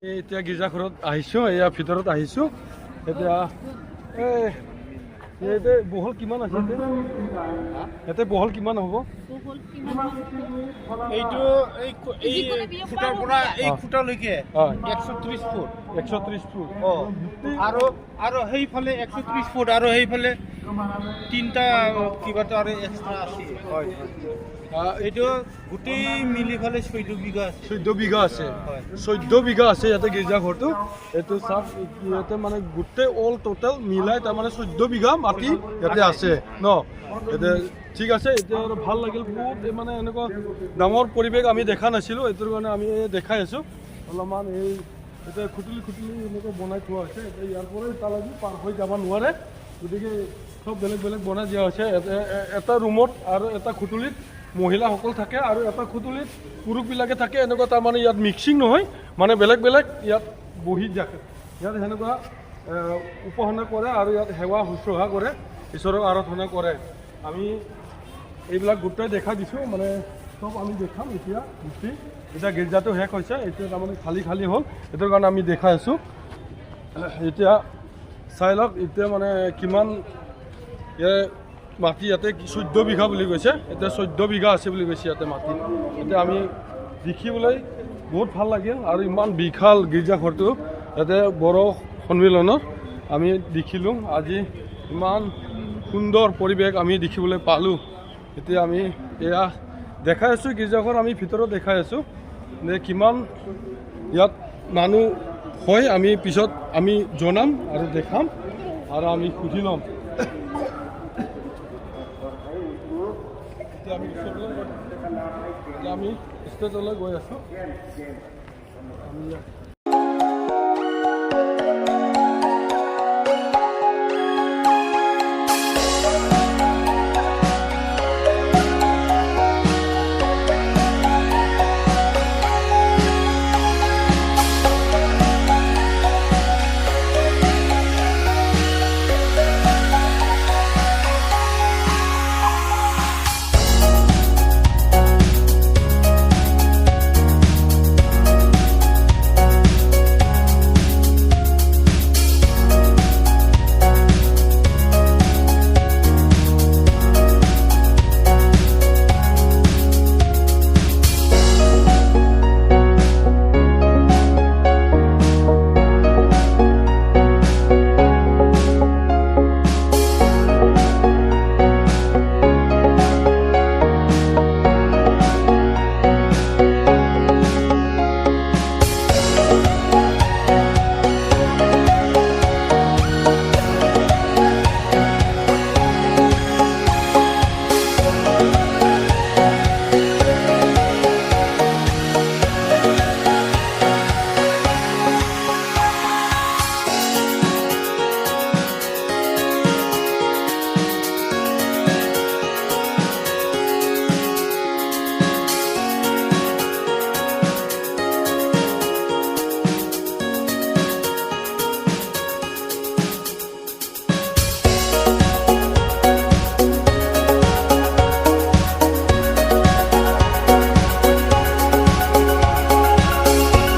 এতিয়া গীৰ্জাঘৰত আহিছোঁ, এয়া ভিতৰত আহিছোঁ। এতিয়া ইয়াতে বহল কিমান আছে? ইয়াতে বহল কিমান হ'ব? এইটো এই ফুটাৰ পৰা এই ফুটালৈকে 130 ফুট। 130 ফুট আৰু সেইফালে 130 ফুট আৰু সেইফালে তিনিটা কিবাটো আৰু এক্সট্ৰা আছে। হয়, এইটো গোটেই মিলি ফালে 14 বিঘা আছে। 14 বিঘা আছে। 14 বিঘা আছে ইয়াতে গীৰ্জাঘৰটো। এইটো চাওক, ইয়াতে মানে গোটেই অল টোটেল মিলাই তাৰমানে 14 বিঘা মাটি ইয়াতে আছে ন। এতিয়া ঠিক আছে, এতিয়া আৰু ভাল লাগিল বহুত। মানে এনেকুৱা ডাঙৰ পৰিৱেশ আমি দেখা নাছিলোঁ, এইটোৰ কাৰণে আমি দেখাই আছোঁ অলপমান। এই এতিয়া খুটুলি এনেকৈ বনাই থোৱা হৈছে। এতিয়া ইয়াৰ পৰাই তালৈকে পাৰ হৈ যাব নোৱাৰে, গতিকে চব বেলেগ বেলেগ বনাই দিয়া হৈছে। এটা ৰুমত আৰু এটা খুটুলিত মহিলাসকল থাকে আৰু এটা খুটুলিত পুৰুষবিলাকে থাকে। এনেকুৱা তাৰমানে ইয়াত মিক্সিং নহয়, মানে বেলেগ বেলেগ ইয়াত বহি থাকে। ইয়াত সেনেকুৱা উপাসনা কৰে আৰু ইয়াত সেৱা শুশ্ৰূষা কৰে, ঈশ্বৰৰ আৰাধনা কৰে। আমি এইবিলাক গোটেই দেখাই দিছোঁ, মানে চব আমি দেখাম এতিয়া। এতিয়া গীৰ্জাটো শেষ হৈছে, এতিয়া তাৰমানে খালী হ'ল, এইটোৰ কাৰণে আমি দেখাই আছোঁ। এতিয়া চাই লওক, এতিয়া মানে কিমান মাটি ইয়াতে 14 বিঘা বুলি কৈছে। এতিয়া 14 বিঘা আছে বুলি কৈছে ইয়াতে মাটি। এতিয়া আমি দেখিবলৈ বহুত ভাল লাগিল আৰু ইমান বিশাল গীৰ্জাঘৰটো ইয়াতে বড়ো সন্মিলনত আমি দেখিলোঁ। আজি ইমান সুন্দৰ পৰিৱেশ আমি দেখিবলৈ পালোঁ। এতিয়া আমি এয়া দেখাই আছোঁ গীৰ্জাঘৰ, আমি ভিতৰত দেখাই আছোঁ যে কিমান ইয়াত মানুহ হয়। আমি পিছত আমি জনাম আৰু দেখাম আৰু আমি সুধি ল'ম। এতিয়া আমি ষ্টেজলৈ গৈ আছোঁ।